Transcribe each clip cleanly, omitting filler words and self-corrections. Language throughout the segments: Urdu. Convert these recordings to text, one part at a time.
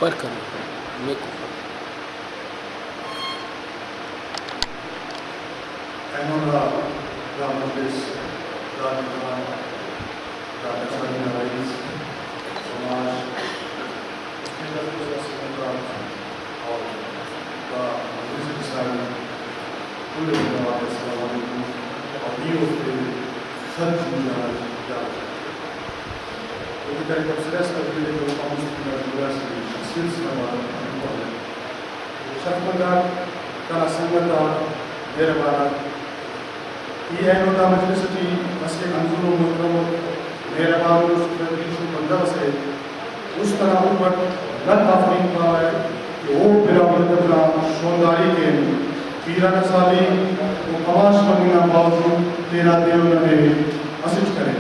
پڑھ کر میں کو Einora Ramades Radhan Radhani Narais Samaj اور کا مسلم کل جماعت السلام علیکم اور یہ کے سر جمعہ وبالتالي تفسيرات تقدير القاموس الدراسي سلسلة من شرفنا كان سنغتا ديربانا یہ ہے مجلستی مسئلے انظر و مکرم مہربان و شکریش و بندہ سے اس طرح اوپر لد آفرین کا ہے کہ وہ براویت اپنا شونداری کے پیران سالی و قواش بنینا باوجود تیرا دیونا میں مسج کریں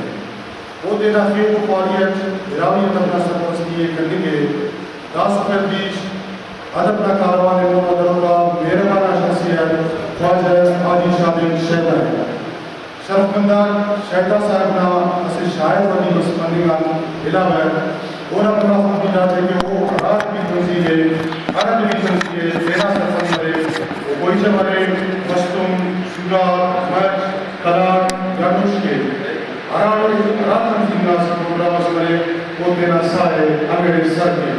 وہ تیرا خیر و خواریت براویت اپنا سرپرستی کرنے کے داس فردیش ادب کا کاروان محمد کا مہربانہ شخصیت خواجہ حاجی شاہد شہدہ ہے شرف مندار شہدہ صاحب نا اسے شاعر بنی مسلمانیان علاوہ اور اپنا خود جاتے کہ وہ رات بھی تنسی ہے عرب بھی تنسی ہے تیرا سرپنی کرے وہ کوئی چمرے مستم شورا مرچ کلار گردش کے رات تنسی ناس پروگرام سمرے وہ تیرا سارے امیرے سر کے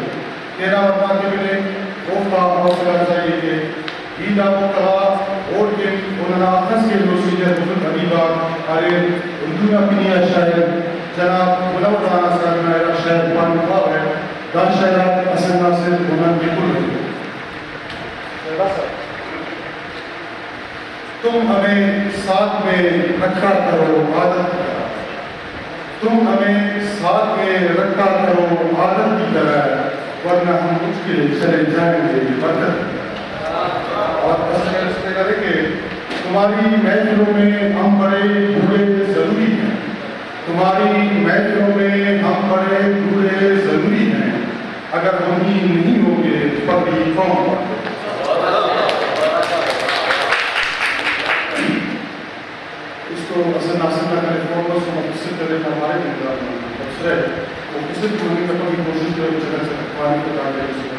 تیرا ورنہ کے ملے اوفا حوصلہ چاہیے کہ ایدہ و کہا اور کہ انہاں اخص کے لوسیجر بزرگ حبیبہ آرے اردو میں اپنی شاعر جناب ملوت رانا صاحب میرا شاعر پان مقاب ہے دان شاعرات اصل ناصر انہاں بکل رہی تم ہمیں ساتھ میں رکھا کرو عادت کی طرح تم ہمیں ساتھ میں رکھا کرو عادت کی طرح ورنہ ہم کچھ کے چلے جائیں گے برکت کی اور اس نے کہا کہ تمہاری محفلوں میں ہم بڑے بوڑھے ضروری ہیں تمہاری محفلوں میں ہم بڑے بوڑھے ضروری ہیں اگر ہم ہی نہیں ہوں گے پبھی کون اس کو اصل ناصر کا ریپورٹرس کو مقصد کرے ہمارے مقدار میں مقصد ہے وہ کسی کو نہیں کرتا بھی کوشش کرے اس طرح سے پانی کو ڈالے اس کو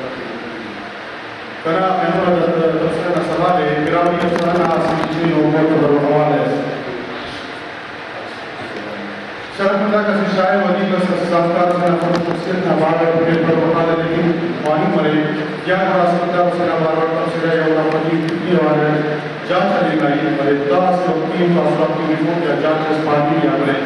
کرا اینورا تفسیر سوال ہے گرامی افسانہ آسان جن لوگوں کو بڑھو حوال ہے شرف اللہ کا شاعر ودی کا سانکار سے نفر تفسیر کا بارہ اپنے پر بخال ہے لیکن مانی مرے یا بڑا سکتا اسے نہ بارہ تفسیر ہے اور اپنی کتنی حوال ہے جان چلی گئی مرے دا سے وقتیم فاصلہ کی رپورٹ یا جان جس پانی یا مرے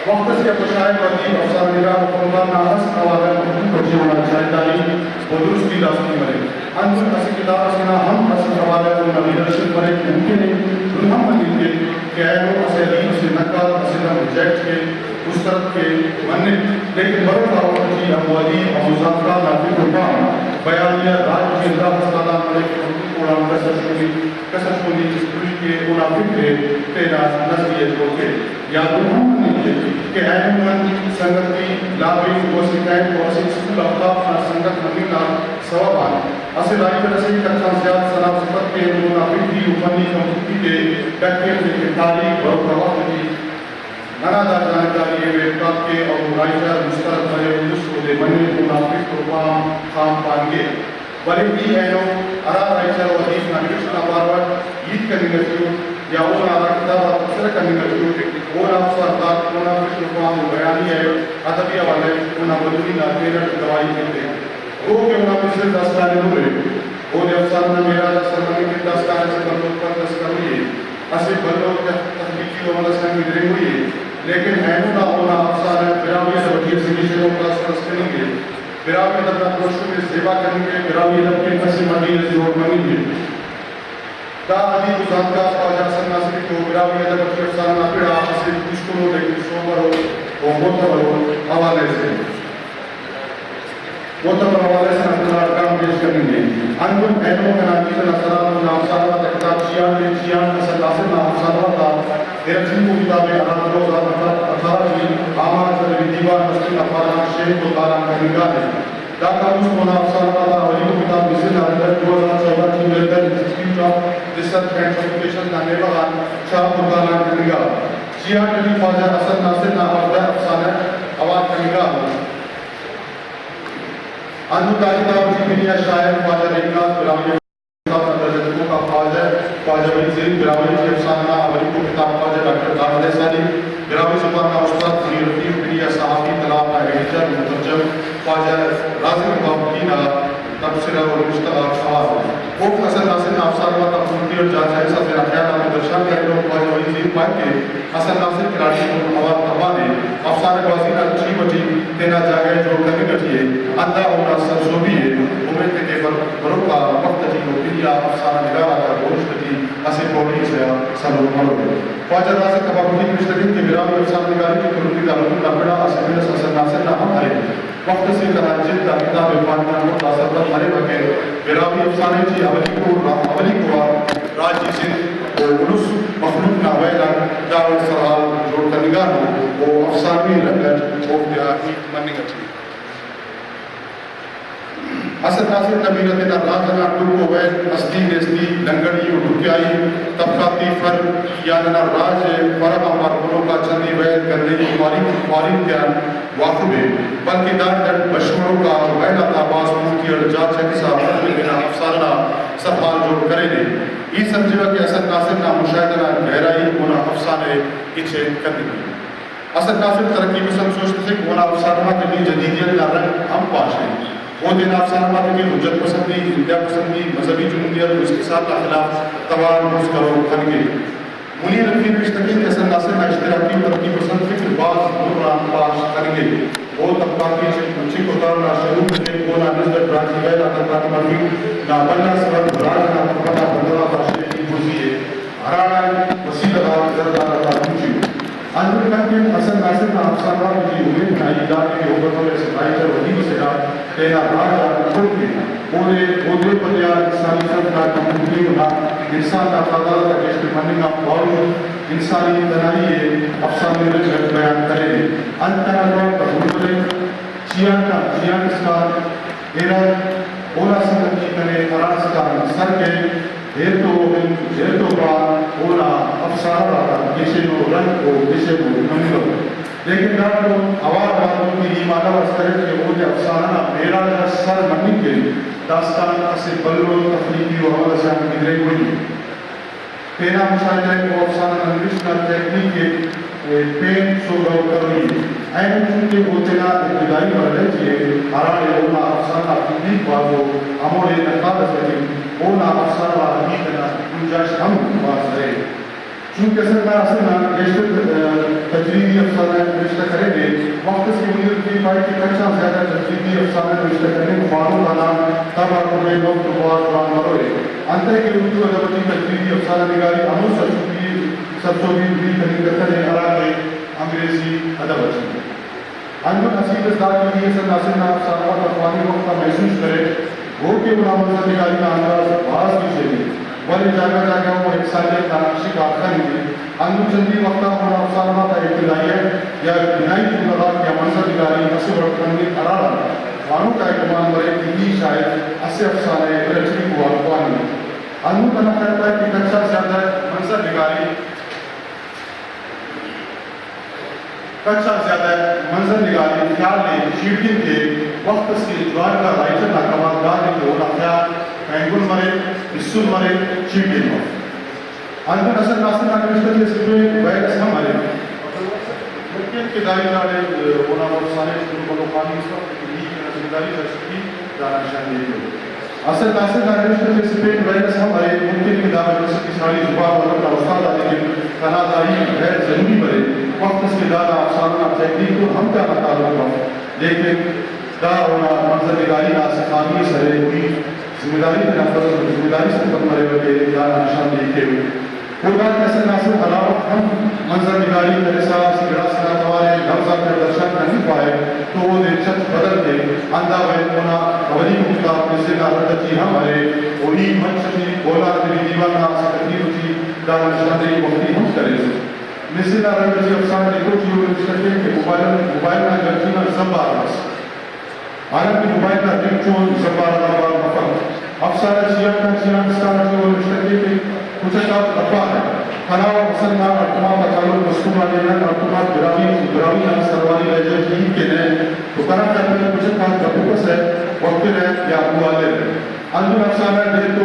وقت سے شاعر ودی افسانہ نگاہ مقامدار ناقص حوال ہے مقام پرچے ہونا شاہدانی ودرس کی داستی مرے انتم اسی کتاب سنا ہم اصل حوالے کو لیڈرشپ پر ایک ممکن ہے ہم ملتے کہ اے وہ اسے دین سے نقل اسے ہم ریجیکٹ کے اس طرح کے مننے لیکن بڑے باور کی اموالی اور مذاکرہ نافی قربان بیانیہ راج کی اللہ تعالیٰ ملک قرآن کسر شونی اس پوری کے منافق ہے تیرا نظریت کو کے یادوں ہم ملتے کہ اے من سنگتی لاوی وسیقائن کو اسی سکول اخلاق نا سنگت ممینا سوابان اسے رائی پر اسے کتھان زیاد سلام صفت کے منافق بھی افنی کمپوٹی کے ڈکے کے تاریخ اور پرواہ کی نانا دا جانکاری ہے ویبکاب کے اور رائی پر مسترد بھرے اس کو دے بنے منافق کو خام پانگے بلے بھی اینو ارا رائی پر وحیف نامیشن آبارور عید کا نگتیو یا اونا آرہ کتاب افسر کا نگتیو اونا افسر داد اونا فشن قوام بیانی ہے ادبی والے اونا بدونی ناکیرہ دوائی دیتے ہیں وہ کہ اونا پسر دستانے ہوئے وہ نے افسر نے میرا سرمانی کے دستانے سے بلوک پر دستر ہوئی اسے بلوک تحقیقی و ملسن میں درے ہوئی لیکن اینو دا اونا افسر ہے براوی سے وکیل سمیشن و کلاس فرس کریں گے براوی ادب کا پروشو میں زیبا کریں گے براوی ادب کے کسی مدیر زیور منیں گے دا عدیب ذات کا خواجہ سن ناصری کو براوی ادب کے افسانہ پیڑا اسے کشکروں لیکن شوبر ہو وہ موتبر ہو حوالے سے موتبر حوالے سے اپنا کام پیش کریں گے انتم اینو کناکیز نصرات و نامسالہ تکتاب چیان اصل ناصر نامسالہ تا دیرچن کو کتاب آرام روز اٹھارہ کی آمان صدر دیوان مسلم افاران شیخ و تاران کا نگاہ ہے ڈاکہ اس کو نامسالہ تا ولی کو کتاب مثل آردر 2014 کی military institute of research and education کا نیبغان شاہ و تاران کا نگاہ چیان علی خواجہ اصل ناصر نامردہ افسانہ آوان کا نگاہ انو تاجدہ وزی دنیا شاعر خواجہ ریکاز براوی درجتوں کا خواجہ وزیر براوی کی افسانہ اولی کو کتاب خواجہ ڈاکٹر داخل سالی براوی زبان کا استاد منیر الدین دنیا صحافی طلاب کا ایڈیٹر مترجم خواجہ رازق بابقین تبصرہ اور مشتبہ خواص وہ حسن ناصر افسانہ تفصیلی اور جانچ ہے سب خیال میں درشان کرنے اور خواجہ وزیر پائے کے حسن ناصر کراچی کو مواد تباہ نے افسانہ بازی کا اچھی بچی تینا جاگے جو کرنے گٹھیے اندھا ہونا سرزوبی ہے امید کے بروکا وقت جی کو پھریا افسانہ نگارہ کا گوشت کی اسے پوڑی سے سلو مرو خواجہ رازق بابقین مشتقین کے براوی افسانہ نگاری کی کلوٹی کا رکن لپڑا اسے میرے حسن ناصر نہ ہم آئے وقت سے تراجد کا کتاب فاتحہ کو تاثر پر مرے بکے براوی افسانے کی اولی کو راجی سندھ اور انس مخلوق نہ ویلا داول سوال جوڑ کر نگاہ وہ افسانوی لگت وہ اختیاری منی گٹھی حسن ناصر نبیرت نہ راجنا ٹول کو ویل ہستی نیستی لنگڑی اور ڈھکیائی طبقاتی فرق یا نہ راج فرق ہمار گلوں کا چندی ویل کرنے کی خواریم کیا واقع ہے بلکہ دار مشوروں کا ویلا تاباز ملکی اور جات چکی صاحب بنا افسانہ سرحال جوڑ کرے دے یہ سمجھوا کہ حسن ناصر نہ مشاہدہ گہرائی ہونا افسانے پیچھے کر دی حسن ناصر ترقی پسند سوچتے تھے کہ ہونا افسانہ کے لیے جدیدیت نہ رنگ ہم پاش ہیں وہ دن افسانہ کے حجت پسندی انتہا پسندی مذہبی جمہوریت اور اس کے ساتھ اخلاف توار روز کرو خنگے منیر الدین مشتقین کے حسن ناصر نہ اشتراکی و ترقی پسند فکر باز دوران پاش خنگے وہ طبقاتی اچھی کوتار نہ شروع کرنے وہ نہ نظر براجی ویلا طبقات مرمی نہ بننا سبب براج نہ طبقہ بندرہ باشے کی بوزی ہے ہرانا وسیلہ زردہ رہا پوچھی اندر کنکن حسن ناصر نہ افسانہ کی امید نائی دار کی اوبروں میں سکھائی کر وحیب سے رہا تیرا راجہ خود کی بودے پریا انسانی فرد کا کمپنی ہونا انسان کا فضل کا جشت منی کا باؤ انسانی تنائی ہے افسانے میں بیان کرے انتہا نوع تحمل چیان اسکان ایرہ اولا سنگت کی کنے قرآن اسکان سر کے ایرتو بار اولا افسانہ رہا کشے نو رنگ کو کشے نو منگو لیکن ڈاکٹر آوار باتوں کی ایمانہ وسترے کہ وہ جو افسانہ میرا سر منی کے داستان اسے بلو تفریقی و عمل سے ہم گدرے ہوئی پینا مشاہدہ کو افسانہ انگلیش کا تکنیک کے پین سو گو کروئی این چونکہ وہ تینا ابتدائی بردے چیئے ہرانے اونا افسانہ تکنیک بازو ہموڑے نقاد سکیں اونا افسانہ حقیقنا گنجاش ہم باز رہے چونکہ سرکار اصلا گیشت تجریدی افسانہ رشتہ کریں گے وقت سے منیر کی بھائی کی کچھا زیادہ تجریدی افسانہ رشتہ کریں گے فارو لانا تب آپ کو میں وقت بہت روان مروئے انتہ کے اردو ادبتی تجریدی افسانہ نگاری امور سرچوبی بھی کریں کرتا ہے ارا کے انگریزی ادب اچھی انجو نصیب ازدار کے لیے سر ناصر نہ افسانہ تفوانی وقت کا محسوس کرے وہ کہ غلام حسن نگاری کا انداز باز کی چیزیں ولی جاگہ جاگہ وہ ایک سالیہ تانکشی کا آخر ہوئی اندو چندی وقتا ہونا افسانہ کا ابتدائیت یا بنائی جملہ یا منظر نگاری اصف رکھنگی قرار وانوں کا اکمان برے تیلی شاید اسے افسانہ برچنی کو آلوانی اندو تنہ کرتا ہے کہ کچھا زیادہ منظر نگاری خیال نے شیڈنگ کے وقت سے جوار کا رائٹر نہ کمالدار نے جو ہونا خیال پینگل مرے اسول مرے شیڈنگ ہو اندر حسن ناصر نہ کرشتہ کے سکرے ویلس ہم مرے ممکن کے داری دارے ہونا ورسانے شروع ملوخانی اس وقت کی نظرداری تشکیل دارا شاہدے ہو حسن ناصر نہ کرشتہ کے سکرے ویلس ہم مرے ممکن کے دارے رسل کی ساری زبان ورد کا وستاد آنے کے تناداری غیر ضروری مرے وقت اس کے دارہ افسانہ تحقیق کو ہم کا تعلق ہو لیکن دا ہونا منظر نگاری نہ سخامی سرے ہوئی ذمہ داری کے نفر ذمہ داری سے تک مرے ہوئے دارہ نشان دیکھے ہوئے قربان کیسے ناصر علاوہ ہم منظر نگاری ترسا سگرہ سنہ توارے لفظہ کے درشن نہیں پائے تو وہ دے چت بدل دے اندہ وید ہونا اولی مختار جسے کا ردتی ہم مرے وہی منشتی بولا دلی دیوانا سکتی ہوتی دارہ نشان دیکھ وقتی ہم کرے سے نسینا رنگی افسانہ نے کچھ یہ رشتہ کہ موبائل میں گرچینا زبار رس حالانکہ موبائل کا دن چون زبار دبار مفر افسانہ چیان اسکانہ جو رشتہ کہ کچھ کا دبا ہے خلاو مسلمان ارتمام تکالل مستومہ لینا ارتمام براوی نام سروانی لہجہ جین کے لئے تو کرا کرنے کچھ کا دبو se vakti ne ya mualir. Anjur afsana de to